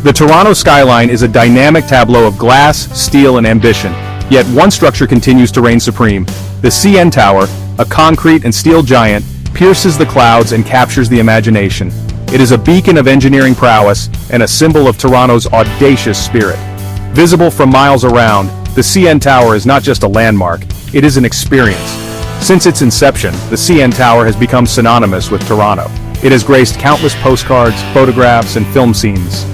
The Toronto skyline is a dynamic tableau of glass, steel, and ambition. Yet one structure continues to reign supreme. The CN Tower, a concrete and steel giant, pierces the clouds and captures the imagination. It is a beacon of engineering prowess and a symbol of Toronto's audacious spirit. Visible from miles around, the CN Tower is not just a landmark, it is an experience. Since its inception, the CN Tower has become synonymous with Toronto. It has graced countless postcards, photographs, and film scenes.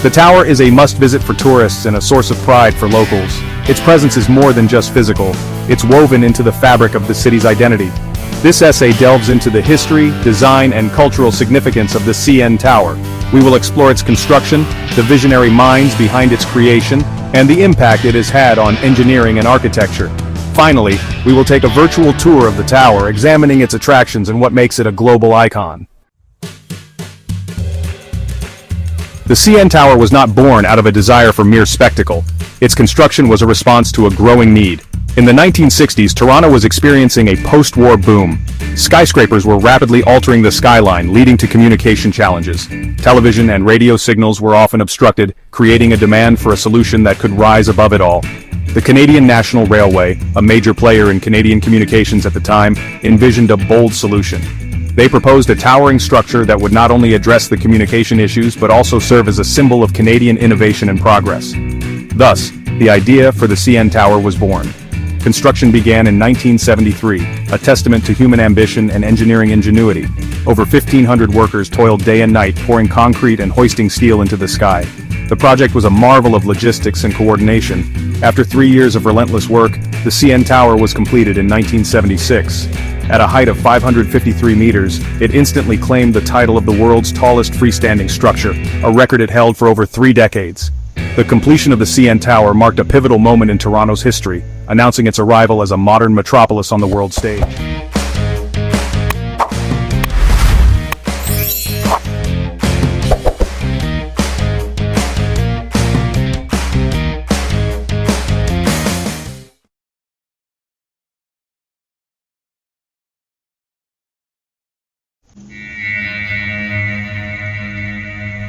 The tower is a must-visit for tourists and a source of pride for locals. Its presence is more than just physical, it's woven into the fabric of the city's identity. This essay delves into the history, design, and cultural significance of the CN Tower. We will explore its construction, the visionary minds behind its creation, and the impact it has had on engineering and architecture. Finally, we will take a virtual tour of the tower, examining its attractions and what makes it a global icon. The CN Tower was not born out of a desire for mere spectacle. Its construction was a response to a growing need. In the 1960s, Toronto was experiencing a post-war boom. Skyscrapers were rapidly altering the skyline, leading to communication challenges. Television and radio signals were often obstructed, creating a demand for a solution that could rise above it all. The Canadian National Railway, a major player in Canadian communications at the time, envisioned a bold solution. They proposed a towering structure that would not only address the communication issues but also serve as a symbol of Canadian innovation and progress. Thus, the idea for the CN Tower was born. Construction began in 1973, a testament to human ambition and engineering ingenuity. Over 1,500 workers toiled day and night, pouring concrete and hoisting steel into the sky. The project was a marvel of logistics and coordination. After 3 years of relentless work, the CN Tower was completed in 1976. At a height of 553 meters, it instantly claimed the title of the world's tallest freestanding structure, a record it held for over 3 decades. The completion of the CN Tower marked a pivotal moment in Toronto's history, announcing its arrival as a modern metropolis on the world stage.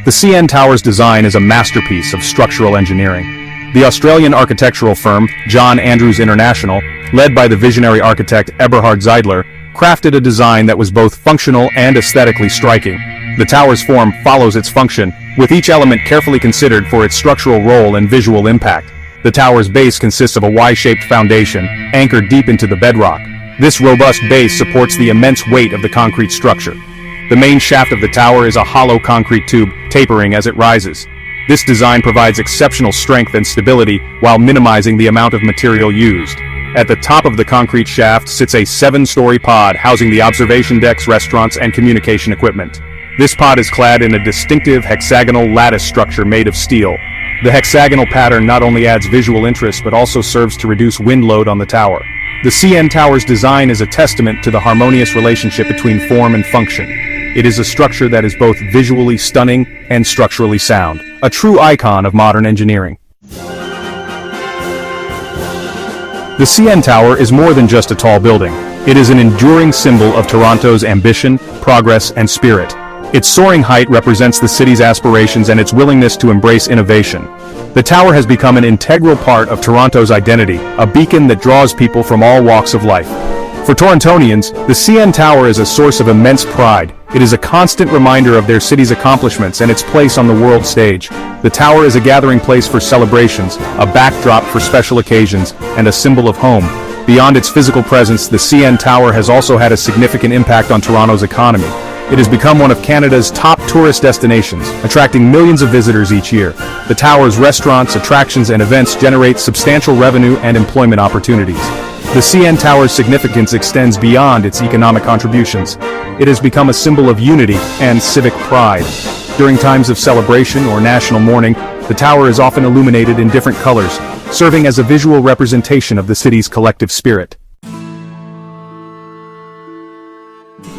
The CN Tower's design is a masterpiece of structural engineering. The Australian architectural firm, John Andrews International, led by the visionary architect Eberhard Zeidler, crafted a design that was both functional and aesthetically striking. The tower's form follows its function, with each element carefully considered for its structural role and visual impact. The tower's base consists of a Y-shaped foundation, anchored deep into the bedrock. This robust base supports the immense weight of the concrete structure. The main shaft of the tower is a hollow concrete tube, tapering as it rises. This design provides exceptional strength and stability while minimizing the amount of material used. At the top of the concrete shaft sits a 7-story pod housing the observation decks, restaurants, and communication equipment. This pod is clad in a distinctive hexagonal lattice structure made of steel. The hexagonal pattern not only adds visual interest but also serves to reduce wind load on the tower. The CN Tower's design is a testament to the harmonious relationship between form and function. It is a structure that is both visually stunning and structurally sound, a true icon of modern engineering. The CN Tower is more than just a tall building. It is an enduring symbol of Toronto's ambition, progress, and spirit. Its soaring height represents the city's aspirations and its willingness to embrace innovation. The tower has become an integral part of Toronto's identity, a beacon that draws people from all walks of life. For Torontonians, the CN Tower is a source of immense pride. It is a constant reminder of their city's accomplishments and its place on the world stage. The tower is a gathering place for celebrations, a backdrop for special occasions, and a symbol of home. Beyond its physical presence, the CN Tower has also had a significant impact on Toronto's economy. It has become one of Canada's top tourist destinations, attracting millions of visitors each year. The tower's restaurants, attractions, and events generate substantial revenue and employment opportunities. The CN Tower's significance extends beyond its economic contributions. It has become a symbol of unity and civic pride. During times of celebration or national mourning, the tower is often illuminated in different colors, serving as a visual representation of the city's collective spirit.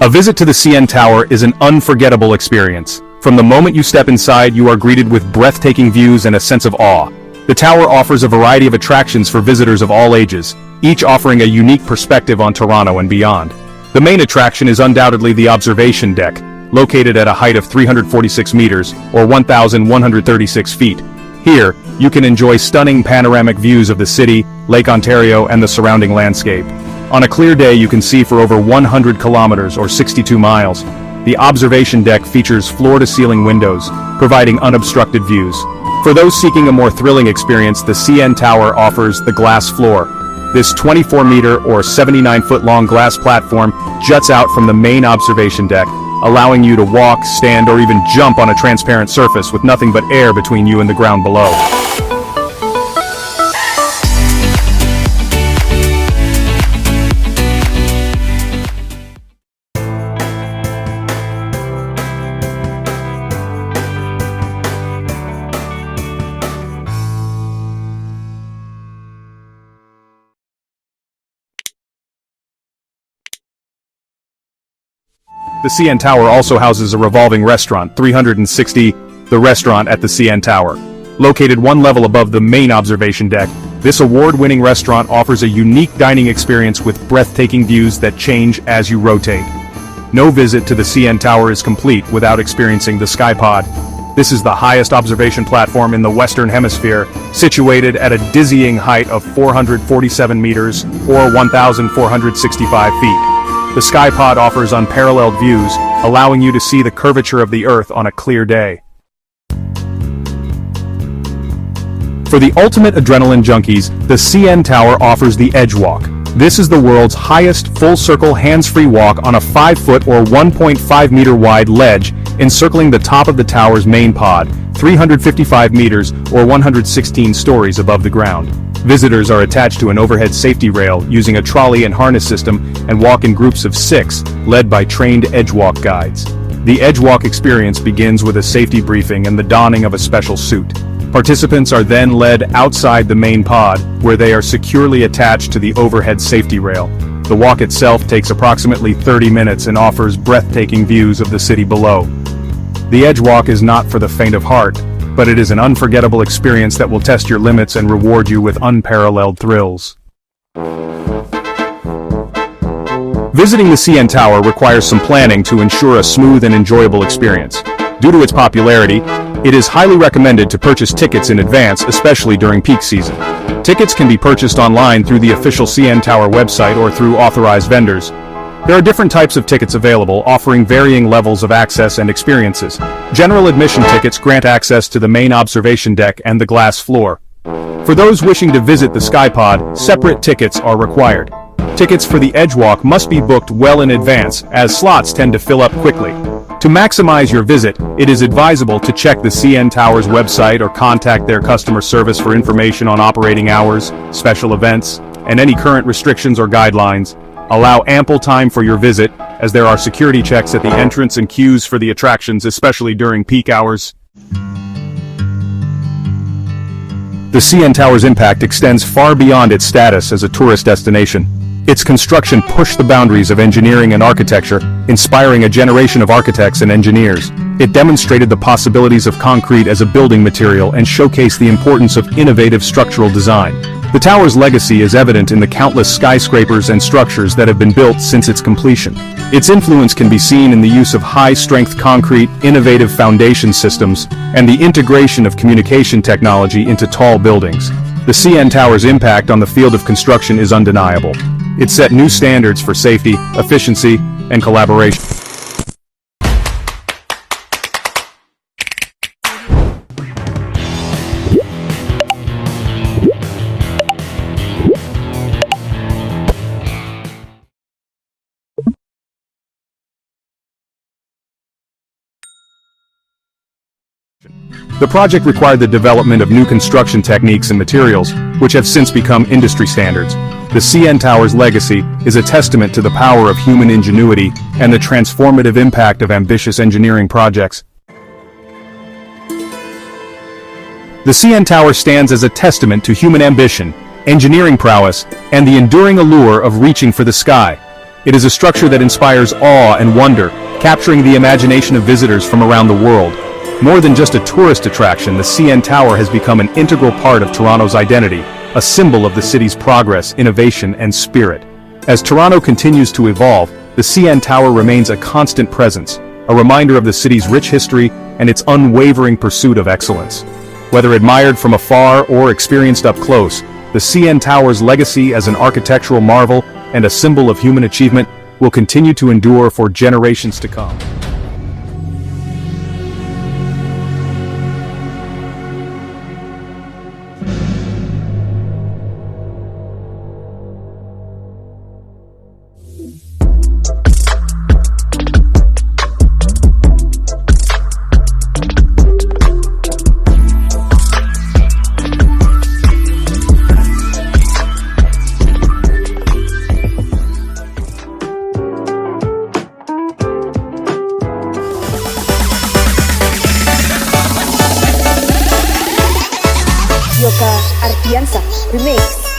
A visit to the CN Tower is an unforgettable experience. From the moment you step inside, you are greeted with breathtaking views and a sense of awe. The tower offers a variety of attractions for visitors of all ages, each offering a unique perspective on Toronto and beyond. The main attraction is undoubtedly the observation deck, located at a height of 346 meters, or 1,136 feet. Here, you can enjoy stunning panoramic views of the city, Lake Ontario, and the surrounding landscape. On a clear day, you can see for over 100 kilometers, or 62 miles. The observation deck features floor-to-ceiling windows, providing unobstructed views. For those seeking a more thrilling experience, the CN Tower offers the glass floor. This 24-meter or 79-foot-long glass platform juts out from the main observation deck, allowing you to walk, stand, or even jump on a transparent surface with nothing but air between you and the ground below. The CN Tower also houses a revolving restaurant, 360, the restaurant at the CN Tower. Located one level above the main observation deck, this award-winning restaurant offers a unique dining experience with breathtaking views that change as you rotate. No visit to the CN Tower is complete without experiencing the Skypod. This is the highest observation platform in the Western Hemisphere, situated at a dizzying height of 447 meters, or 1,465 feet. The Skypod offers unparalleled views, allowing you to see the curvature of the Earth on a clear day. For the ultimate adrenaline junkies, the CN Tower offers the Edge Walk. This is the world's highest full-circle hands-free walk on a 5-foot or 1.5-meter wide ledge encircling the top of the tower's main pod, 355 meters or 116 stories above the ground. Visitors are attached to an overhead safety rail using a trolley and harness system and walk in groups of 6, led by trained Edgewalk guides. The Edgewalk experience begins with a safety briefing and the donning of a special suit. Participants are then led outside the main pod, where they are securely attached to the overhead safety rail. The walk itself takes approximately 30 minutes and offers breathtaking views of the city below. The Edgewalk is not for the faint of heart, but it is an unforgettable experience that will test your limits and reward you with unparalleled thrills. Visiting the CN Tower requires some planning to ensure a smooth and enjoyable experience. Due to its popularity, it is highly recommended to purchase tickets in advance, especially during peak season. Tickets can be purchased online through the official CN Tower website or through authorized vendors. There are different types of tickets available, offering varying levels of access and experiences. General admission tickets grant access to the main observation deck and the glass floor. For those wishing to visit the Skypod, separate tickets are required. Tickets for the Edgewalk must be booked well in advance, as slots tend to fill up quickly. To maximize your visit, it is advisable to check the CN Tower's website or contact their customer service for information on operating hours, special events, and any current restrictions or guidelines. Allow ample time for your visit, as there are security checks at the entrance and queues for the attractions, especially during peak hours. The CN Tower's impact extends far beyond its status as a tourist destination. Its construction pushed the boundaries of engineering and architecture, inspiring a generation of architects and engineers. It demonstrated the possibilities of concrete as a building material and showcased the importance of innovative structural design. The tower's legacy is evident in the countless skyscrapers and structures that have been built since its completion. Its influence can be seen in the use of high-strength concrete, innovative foundation systems, and the integration of communication technology into tall buildings. The CN Tower's impact on the field of construction is undeniable. It set new standards for safety, efficiency, and collaboration. The project required the development of new construction techniques and materials, which have since become industry standards. The CN Tower's legacy is a testament to the power of human ingenuity and the transformative impact of ambitious engineering projects. The CN Tower stands as a testament to human ambition, engineering prowess, and the enduring allure of reaching for the sky. It is a structure that inspires awe and wonder, capturing the imagination of visitors from around the world. More than just a tourist attraction, the CN Tower has become an integral part of Toronto's identity, a symbol of the city's progress, innovation, and spirit. As Toronto continues to evolve, the CN Tower remains a constant presence, a reminder of the city's rich history and its unwavering pursuit of excellence. Whether admired from afar or experienced up close, the CN Tower's legacy as an architectural marvel and a symbol of human achievement will continue to endure for generations to come. Yoka Artiansa Remix.